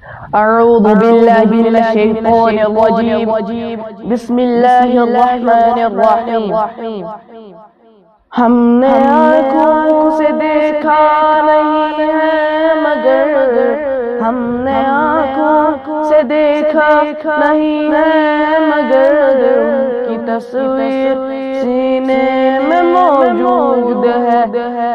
اعوذ باللہ من الشیطان الرجیم بسم اللہ الرحمن الرحیم ہم نے آنکھوں سے دیکھا نہیں ہے مگر ہم نے آنکھوں سے دیکھا نہیں ہے مگر ان کی تصویر سینے میں موجود ہے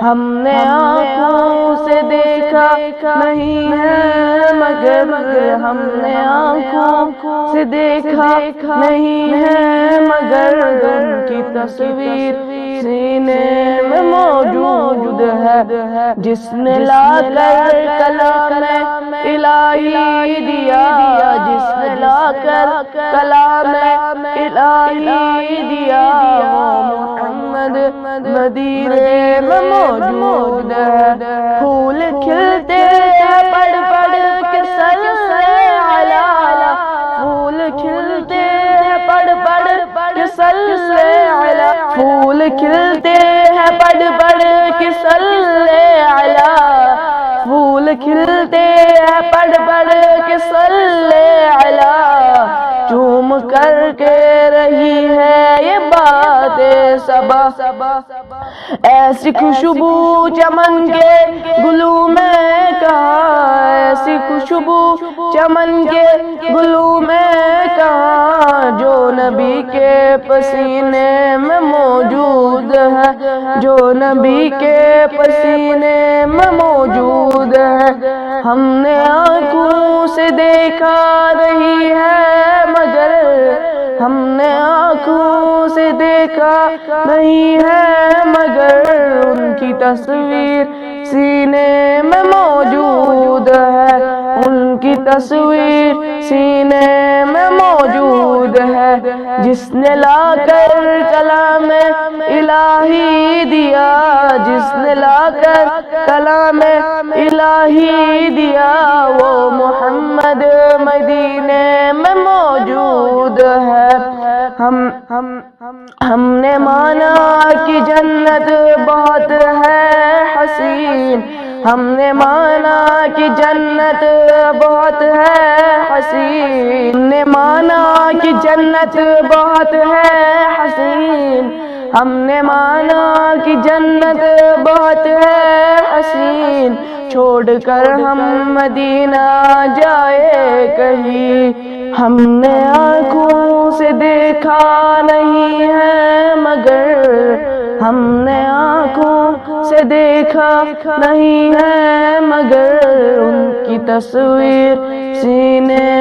ہم نے آنکھوں سے دیکھا نہیں ہے مگر ہم نے آنکھوں سے دیکھا نہیں ہے مگر ان کی تصویر سینے میں موجود ہے جس نے لا کر کلام الہی دیا جس نے لا کر کلام الہی دیا وہ محمد مدینے میں موجود ہے پھول کھلتے ہیں پڑھ پڑھ کے صلی علی پھول کھلتے ہیں پڑھ پڑھ کے صلی علی پھول کھلتے ہیں پڑھ پڑھ کے صلی علی پھول کھلتے ہیں پڑھ پڑھ کے صلی علی چوم کر کے رہی ہے یہ بات صبا ایسی خوشبو چمن کے گلوں میں کہاں ایسی خوشبو چمن کے گلوں میں کہاں جو نبی کے پسینے میں موجود ہے جو نبی کے پسینے میں موجود ہے ہم نے آنکھوں سے دیکھا نہیں ہے مگر ہم نے آنکھوں سے دیکھا نہیں ہے مگر ان کی تصویر سینے میں موجود ہے ان کی تصویر سینے میں موجود ہے جس نے لا کر کلام الہی دیا جس نے لا کر کلام الہی دیا وہ محمد مدینے میں موجود ہے ہم نے مانا کہ جنت بہت ہے حسین ہم نے مانا کہ جنت بہت ہے حسین ہم نے مانا کہ جنت بہت ہے حسین ہم نے مانا کہ جنت بہت ہے حسین چھوڑ کر ہم مدینہ جائے کہیں ہم نے آنکھوں سے دیکھا نہیں ہے مگر ہم نے آنکھوں سے دیکھا نہیں ہے مگر ان کی تصویر سینے